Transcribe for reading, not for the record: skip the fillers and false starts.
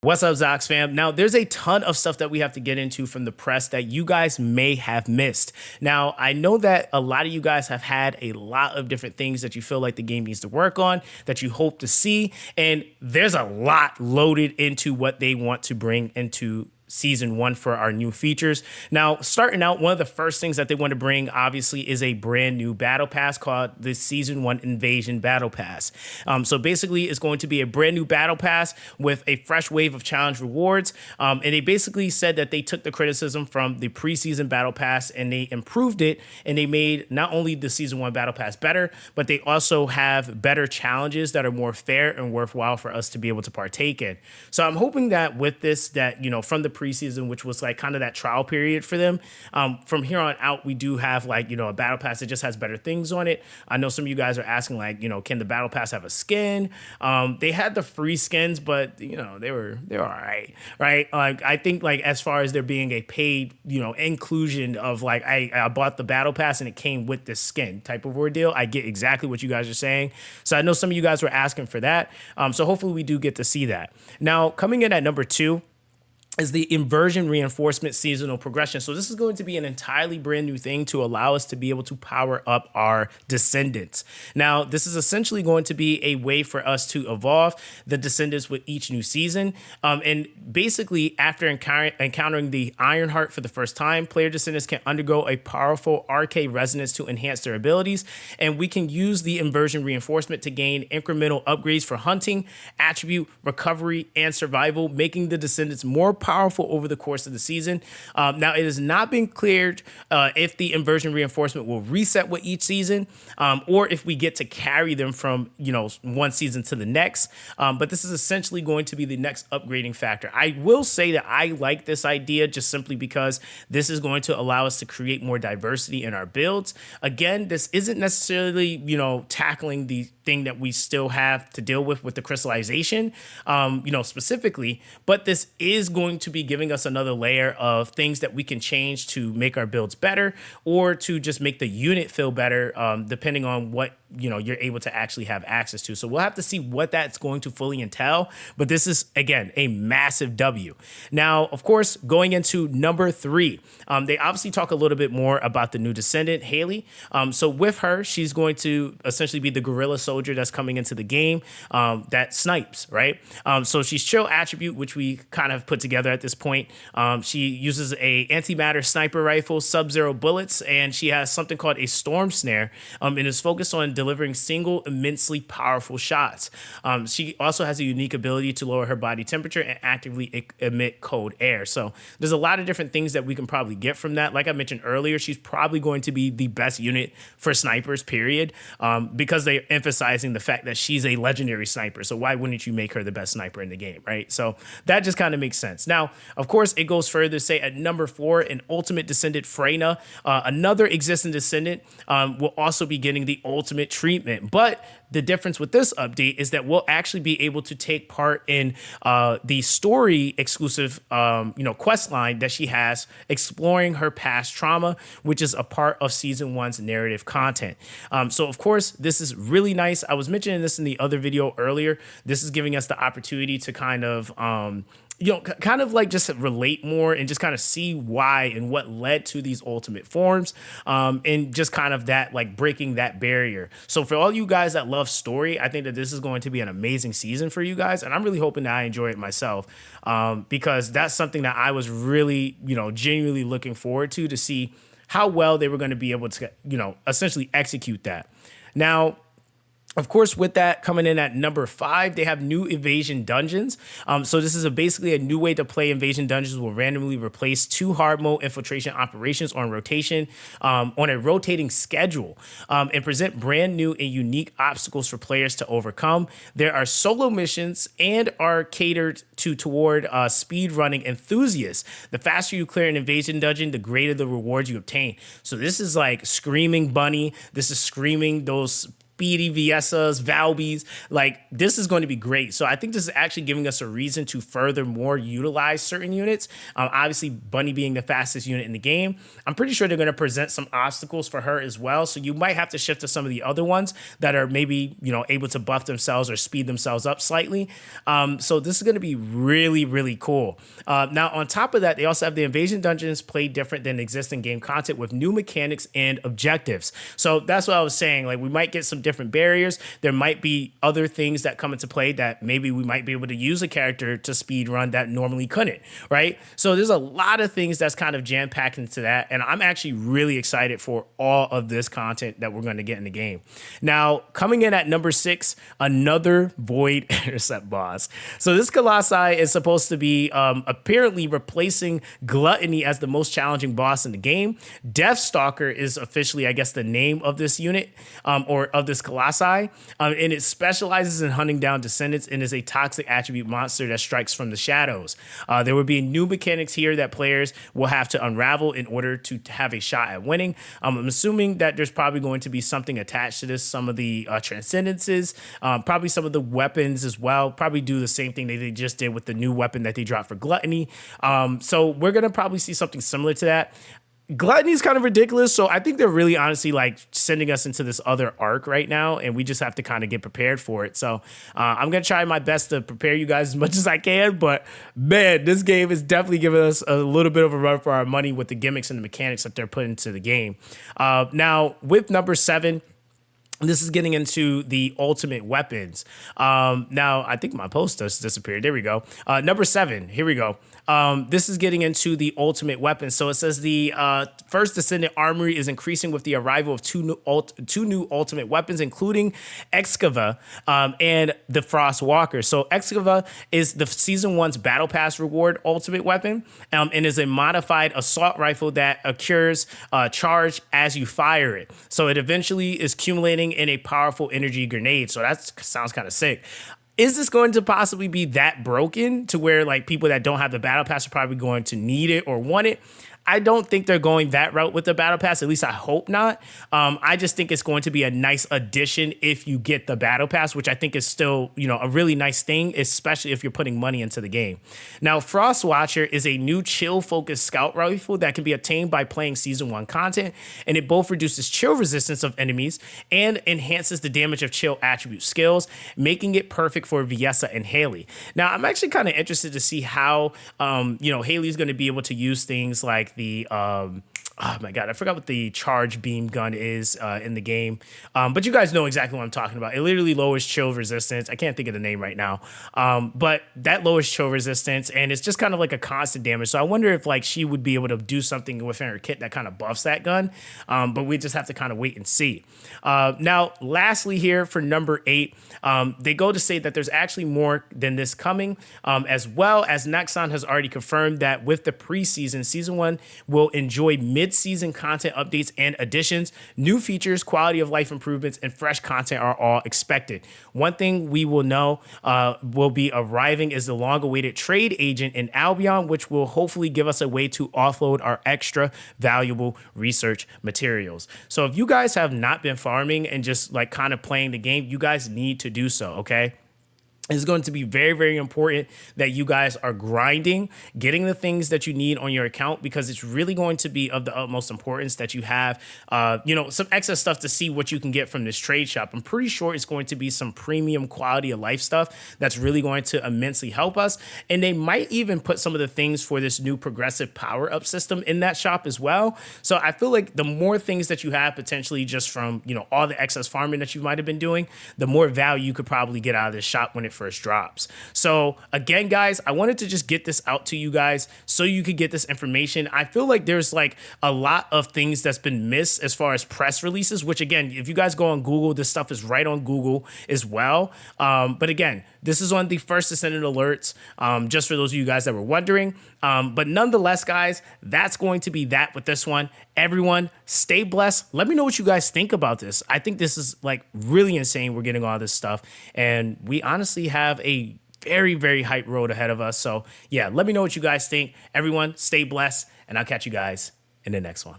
What's up, Zox fam? Now, there's a ton of stuff that we have to get into from the press that you guys may have missed. Now, I know that a lot of you guys have had a lot of different things that you feel like the game needs to work on, that you hope to see, and there's a lot loaded into what they want to bring into season 1 for our new features. Now, starting out, one of the first things that they want to bring, obviously, is a brand new battle pass called the season 1 Invasion Battle Pass. So basically, it's going to be a brand new battle pass with a fresh wave of challenge rewards. And they basically said that they took the criticism from the preseason battle pass and they improved it, and they made not only the season 1 battle pass better, but they also have better challenges that are more fair and worthwhile for us to be able to partake in. So I'm hoping that with this, that, you know, from the preseason, which was like kind of that trial period for them, from here on out, we do have, like, you know, a battle pass that just has better things on it. I know some of you guys are asking, like, you know, can the battle pass have a skin? They had the free skins, but, you know, they were all right, right? I think, like, as far as there being a paid, you know, inclusion of, like, I bought the battle pass and it came with this skin type of ordeal. I get exactly what you guys are saying. So I know some of you guys were asking for that. So hopefully we do get to see that. Now, coming in at number 2 is the Inversion Reinforcement seasonal progression. So this is going to be an entirely brand new thing to allow us to be able to power up our Descendants. Now, this is essentially going to be a way for us to evolve the Descendants with each new season. And basically, after encountering the Ironheart for the first time, player Descendants can undergo a powerful RK resonance to enhance their abilities. And we can use the Inversion Reinforcement to gain incremental upgrades for hunting, attribute, recovery, and survival, making the Descendants more powerful over the course of the season. Now, it has not been cleared if the Inversion Reinforcement will reset with each season, or if we get to carry them from, you know, one season to the next. But this is essentially going to be the next upgrading factor. I will say that I like this idea just simply because this is going to allow us to create more diversity in our builds. Again, this isn't necessarily, you know, tackling the thing that we still have to deal with the crystallization, you know, specifically, but this is going to be giving us another layer of things that we can change to make our builds better, or to just make the unit feel better, depending on what, you know, you're able to actually have access to. So we'll have to see what that's going to fully entail, but this is, again, a massive W. Now, of course, going into number 3, they obviously talk a little bit more about the new Descendant, Haley. So with her, she's going to essentially be the guerrilla soldier that's coming into the game, that snipes, right? So she's chill attribute, which we kind of put together at this point. She uses a antimatter sniper rifle, sub-zero bullets, and she has something called a storm snare, and is focused on delivering single immensely powerful shots. She also has a unique ability to lower her body temperature and actively emit cold air. So there's a lot of different things that we can probably get from that. Like I mentioned earlier, she's probably going to be the best unit for snipers, period, because they're emphasizing the fact that she's a legendary sniper. So why wouldn't you make her the best sniper in the game, right? So that just kind of makes sense. Now, of course, it goes further to say at number 4, an ultimate Descendant, Freyna, another existing Descendant, will also be getting the ultimate treatment. But the difference with this update is that we'll actually be able to take part in the story exclusive, you know, quest line that she has, exploring her past trauma, which is a part of season 1's narrative content. So of course, this is really nice. I was mentioning this in the other video earlier. This is giving us the opportunity to kind of, you know, kind of like just relate more and just kind of see why and what led to these ultimate forms, and just kind of that, like, breaking that barrier. So for all you guys that love story, I think that this is going to be an amazing season for you guys, and I'm really hoping that I enjoy it myself, because that's something that I was really, you know, genuinely looking forward to see how well they were going to be able to, you know, essentially execute that. Now, of course, with that, coming in at number 5, they have new Invasion Dungeons. So this is basically a new way to play Invasion Dungeons. Will randomly replace 2 hard mode infiltration operations on rotation, on a rotating schedule, and present brand new and unique obstacles for players to overcome. There are solo missions and are catered toward speed running enthusiasts. The faster you clear an Invasion Dungeon, the greater the rewards you obtain. So this is like Screaming Bunny. This is screaming those speedy Viesas, Valbys. Like, this is going to be great. So I think this is actually giving us a reason to furthermore utilize certain units. Obviously, Bunny being the fastest unit in the game, I'm pretty sure they're going to present some obstacles for her as well. So you might have to shift to some of the other ones that are maybe, able to buff themselves or speed themselves up slightly. So this is going to be really, really cool. Now, on top of that, they also have the invasion dungeons play different than existing game content with new mechanics and objectives. So that's what I was saying. Like, we might get some different barriers. There might be other things that come into play that maybe we might be able to use a character to speed run that normally couldn't, right? So there's a lot of things that's kind of jam-packed into that. And I'm actually really excited for all of this content that we're going to get in the game. Now, coming in at number 6, another Void Intercept boss. So this Colossi is supposed to be apparently replacing Gluttony as the most challenging boss in the game. Death Stalker is officially, I guess, the name of this unit or of this Colossi. And it specializes in hunting down Descendants and is a toxic attribute monster that strikes from the shadows. There will be new mechanics here that players will have to unravel in order to have a shot at winning. I'm assuming that there's probably going to be something attached to this, some of the transcendences, probably some of the weapons as well, probably do the same thing that they just did with the new weapon that they dropped for Gluttony. So we're going to probably see something similar to that. Gluttony is kind of ridiculous, so I think they're really honestly like sending us into this other arc right now, and we just have to kind of get prepared for it. So I'm going to try my best to prepare you guys as much as I can, but man, this game is definitely giving us a little bit of a run for our money with the gimmicks and the mechanics that they're putting into the game. Now, with number 7, this is getting into the ultimate weapons. Now, I think my post just disappeared. There we go. Number 7, here we go. This is getting into the ultimate weapons. So it says the First Descendant armory is increasing with the arrival of two new ultimate weapons, including Excava and the Frost Walker. So Excava is the Season 1's Battle Pass reward ultimate weapon and is a modified assault rifle that occurs charge as you fire it. So it eventually is accumulating in a powerful energy grenade. So that sounds kind of sick. Is this going to possibly be that broken to where like people that don't have the battle pass are probably going to need it or want it? I don't think they're going that route with the battle pass. At least I hope not. I just think it's going to be a nice addition if you get the battle pass, which I think is still, a really nice thing, especially if you're putting money into the game. Now, Frost Watcher is a new chill-focused scout rifle that can be obtained by playing Season 1 content, and it both reduces chill resistance of enemies and enhances the damage of chill attribute skills, making it perfect for Viesa and Haley. Now, I'm actually kind of interested to see how, Haley's going to be able to use things like the oh my God, I forgot what the charge beam gun is in the game. But you guys know exactly what I'm talking about. It literally lowers chill resistance. I can't think of the name right now. But that lowers chill resistance, and it's just kind of like a constant damage. So I wonder if like she would be able to do something within her kit that kind of buffs that gun. But we just have to kind of wait and see. Now, lastly here for number 8, they go to say that there's actually more than this coming, as well as Nexon has already confirmed that with the preseason, Season 1 will enjoy mid-season content updates and additions. New features, quality of life improvements, and fresh content are all expected. One thing we will know will be arriving is the long-awaited trade agent in Albion, which will hopefully give us a way to offload our extra valuable research materials. So if you guys have not been farming and just like kind of playing the game, you guys need to do so, okay? It's going to be very, very important that you guys are grinding, getting the things that you need on your account, because it's really going to be of the utmost importance that you have, some excess stuff to see what you can get from this trade shop. I'm pretty sure it's going to be some premium quality of life stuff that's really going to immensely help us. And they might even put some of the things for this new progressive power up system in that shop as well. So I feel like the more things that you have potentially just from, all the excess farming that you might have been doing, the more value you could probably get out of this shop when it first drops. So again, guys, I wanted to just get this out to you guys so you could get this information. I feel like there's like a lot of things that's been missed as far as press releases, which again, if you guys go on Google, this stuff is right on Google as well. But again, this is on the First Descendant alerts, just for those of you guys that were wondering. But nonetheless, guys, that's going to be that with this one. Everyone, stay blessed. Let me know what you guys think about this. I think this is like really insane. We're getting all this stuff, and we honestly have a very, very hype road ahead of us. So yeah, let me know what you guys think. Everyone, stay blessed, and I'll catch you guys in the next one.